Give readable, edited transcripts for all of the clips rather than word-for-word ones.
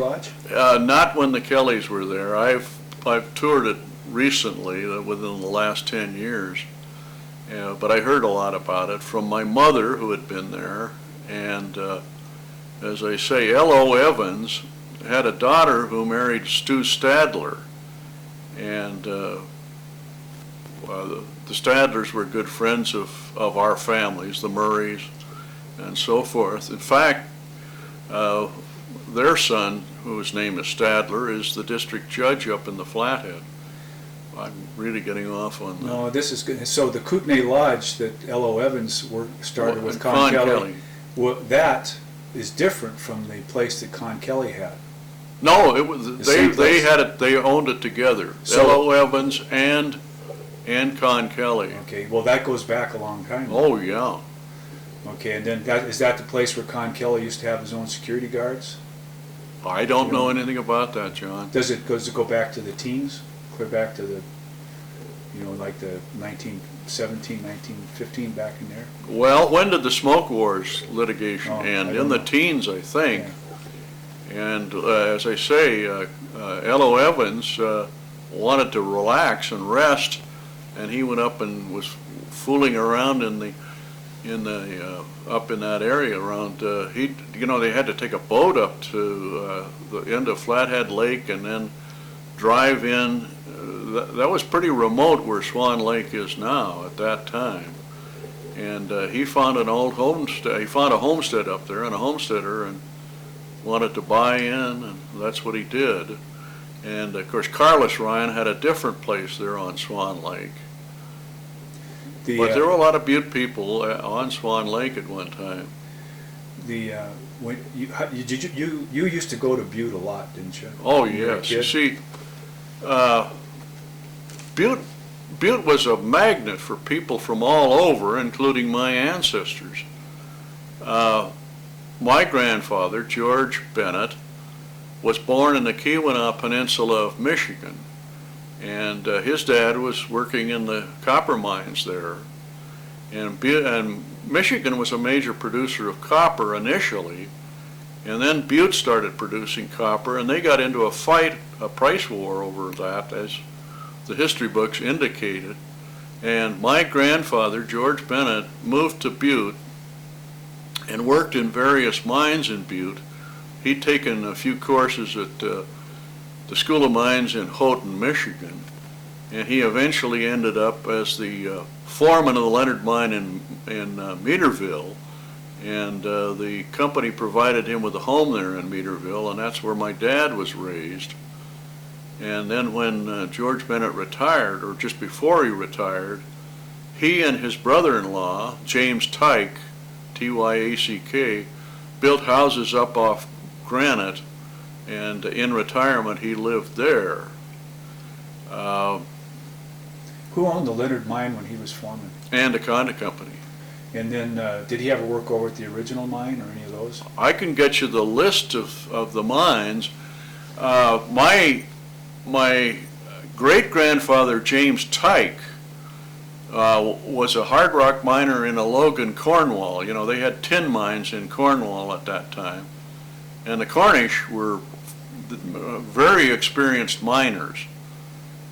Lodge? Not when the Kellys were there. I've toured it recently, within the last 10 years. But I heard a lot about it from my mother, who had been there. And as I say, L.O. Evans had a daughter who married Stu Stadler. And the Stadlers were good friends of our families, the Murrays, and so forth. In fact, their son, whose name is Stadler, is the district judge up in the Flathead. I'm really getting off on that. No, this is good. So the Kootenai Lodge that L.O. Evans started with Con Kelly, well, that is different from the place that Con Kelly had. No, it was they had it. They owned it together. So, L.O. Evans and Con Kelly. Okay, well that goes back a long time. Oh yeah. Okay, and then is that the place where Con Kelly used to have his own security guards? I don't know anything about that, John. Does it go back to the teens? Clear back to the, like the 1917, 1915 back in there? Well, when did the Smoke Wars litigation end? In the teens, I think. Yeah. And as I say, L.O. Evans wanted to relax and rest, and he went up and was fooling around up in that area around. They had to take a boat up to the end of Flathead Lake and then drive in. That was pretty remote where Swan Lake is now at that time. And he found an old homestead. He found a homestead up there and a homesteader and wanted to buy in, and that's what he did. And of course, Carlos Ryan had a different place there on Swan Lake. But there were a lot of Butte people on Swan Lake at one time. When you used to go to Butte a lot, didn't you? Oh yes. You see, Butte was a magnet for people from all over, including my ancestors. My grandfather, George Bennett, was born in the Keweenaw Peninsula of Michigan, and his dad was working in the copper mines there. And Michigan was a major producer of copper initially, and then Butte started producing copper, and they got into a price war over that, as the history books indicated. And my grandfather, George Bennett, moved to Butte and worked in various mines in Butte. He'd taken a few courses at the School of Mines in Houghton, Michigan, and he eventually ended up as the foreman of the Leonard Mine in Meaderville, and the company provided him with a home there in Meaderville, and that's where my dad was raised. And then when George Bennett retired, or just before he retired, he and his brother-in-law, James Tyke, T-Y-A-C-K, built houses up off Granite, and in retirement he lived there. Who owned the Leonard Mine when he was foreman? Anaconda Company. And then did he ever work over at the original mine or any of those? I can get you the list of the mines. My great-grandfather, James Tyke, was a hard rock miner in Logan, Cornwall. They had tin mines in Cornwall at that time. And the Cornish were very experienced miners.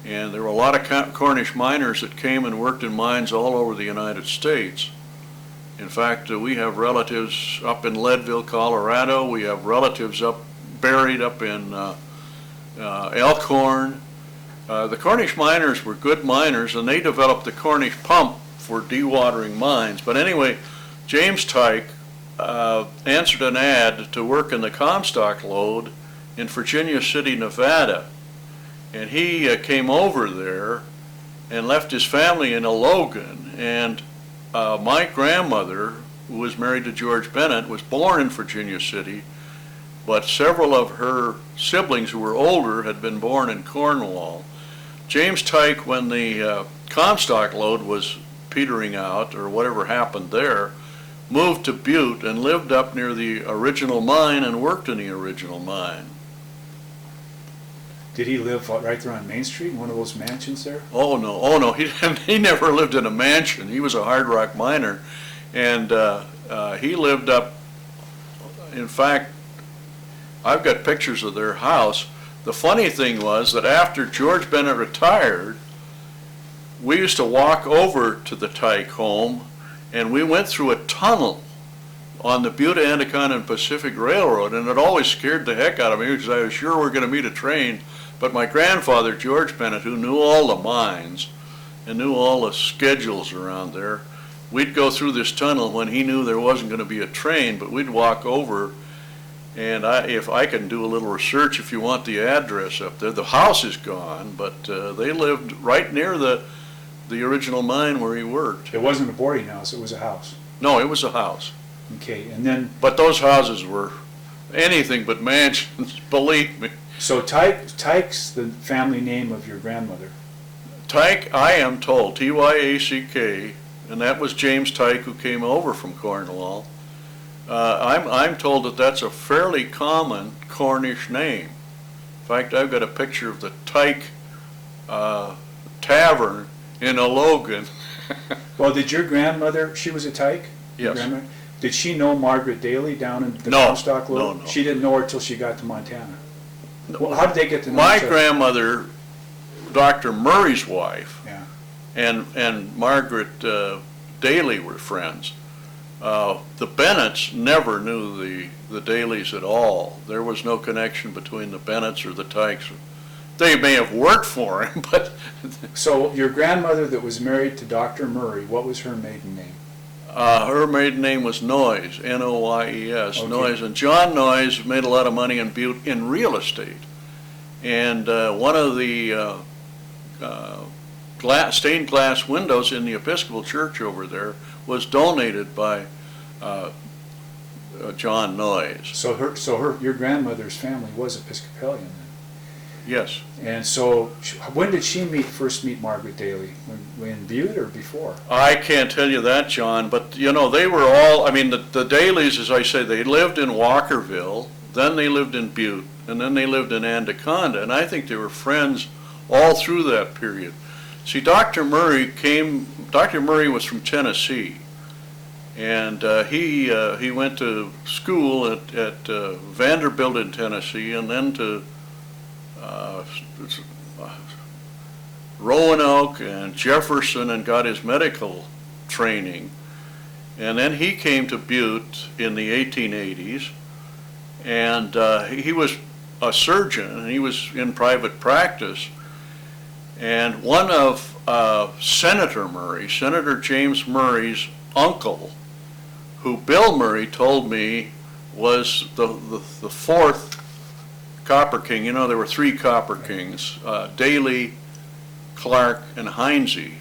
And there were a lot of Cornish miners that came and worked in mines all over the United States. In fact, we have relatives up in Leadville, Colorado. We have relatives buried up in Elkhorn. The Cornish miners were good miners, and they developed the Cornish pump for dewatering mines. But anyway, James Tyke answered an ad to work in the Comstock lode in Virginia City, Nevada. And he came over there and left his family in Logan. And my grandmother, who was married to George Bennett, was born in Virginia City, but several of her siblings who were older had been born in Cornwall. James Tyke, when the Comstock lode was petering out, or whatever happened there, moved to Butte and lived up near the original mine and worked in the original mine. Did he live right there on Main Street, in one of those mansions there? Oh no, he never lived in a mansion. He was a hard rock miner, and he lived up, in fact, I've got pictures of their house. The funny thing was that after George Bennett retired, we used to walk over to the Tyke home, and we went through a tunnel on the Butte, Anaconda and Pacific Railroad, and it always scared the heck out of me because I was sure we were going to meet a train. But my grandfather, George Bennett, who knew all the mines and knew all the schedules around there, we'd go through this tunnel when he knew there wasn't going to be a train, but we'd walk over, and if I can do a little research if you want the address up there. The house is gone, but they lived right near the original mine where he worked. It wasn't a boarding house, it was a house. No, it was a house. Okay, and then... But those houses were anything but mansions, believe me. So Tyke's the family name of your grandmother? Tyke, I am told, T-Y-A-C-K, and that was James Tyke who came over from Cornwall. I'm told that that's a fairly common Cornish name. In fact, I've got a picture of the Tyke Tavern in Logan. Well, did your grandmother, she was a Tyke? Yes. Did she know Margaret Daly down in the No, Comstock Loop? no. She didn't know her till she got to Montana. Well, how did they get to know My each other? grandmother, Dr. Murray's wife, Yeah. and Margaret Daly were friends. The Bennets never knew the Dalys at all. There was no connection between the Bennets or the Tykes. They may have worked for him, but... So your grandmother that was married to Dr. Murray, what was her maiden name? Her maiden name was Noyes, N-O-Y-E-S, Okay. Noyes. And John Noyes made a lot of money in Butte in real estate. And one of the stained glass windows in the Episcopal Church over there was donated by John Noyes. So your grandmother's family was Episcopalian then? Yes. And so when did she first meet Margaret Daly? In Butte or before? I can't tell you that, John, but you know, they were all, I mean, the Dalys, as I say, they lived in Walkerville, then they lived in Butte, and then they lived in Anaconda, and I think they were friends all through that period. See, Dr. Murray was from Tennessee, and he went to school at Vanderbilt in Tennessee, and then to Roanoke and Jefferson, and got his medical training. And then he came to Butte in the 1880s, and he was a surgeon, and he was in private practice. And one of Senator James Murray's uncle, who Bill Murray told me was the fourth Copper King. You know, there were three Copper Kings, Daly, Clark, and Heinze.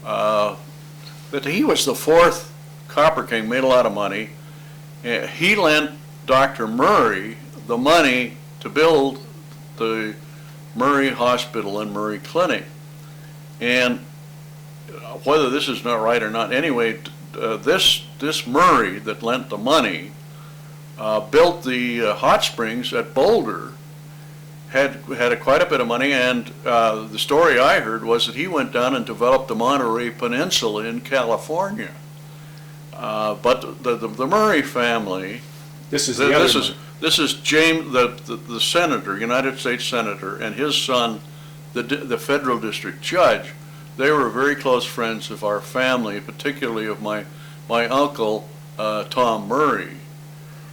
But he was the fourth Copper King, made a lot of money. He lent Dr. Murray the money to build the Murray Hospital and Murray Clinic. And whether this is not right or not, anyway, this Murray that lent the money built the hot springs at Boulder, had quite a bit of money, and the story I heard was that he went down and developed the Monterey Peninsula in California. But the Murray family, this is James, the senator, United States senator, and his son, the federal district judge. They were very close friends of our family, particularly of my uncle Tom Murray.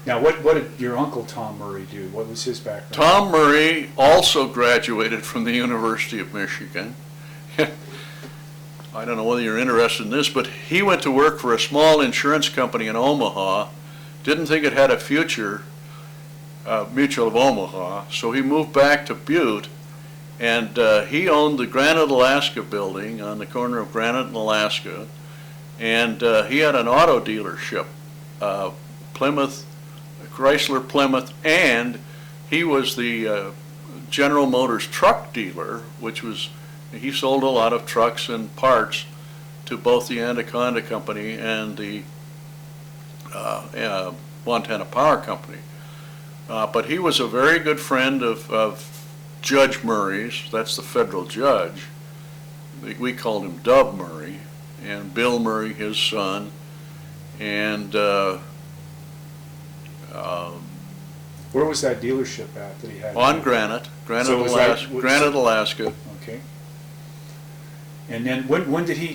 Now, what did your uncle Tom Murray do? What was his background? Tom Murray also graduated from the University of Michigan. I don't know whether you're interested in this, but he went to work for a small insurance company in Omaha, didn't think it had a future, Mutual of Omaha, so he moved back to Butte, and he owned the Granite Alaska building on the corner of Granite and Alaska, and he had an auto dealership, Chrysler Plymouth, and he was the General Motors truck dealer, which was, he sold a lot of trucks and parts to both the Anaconda Company and the Montana Power Company. But he was a very good friend of Judge Murray's, that's the federal judge. We called him Dub Murray, and Bill Murray, his son, and Where was that dealership at that he had? On Granite, So was that- Alaska. Okay. And then when did he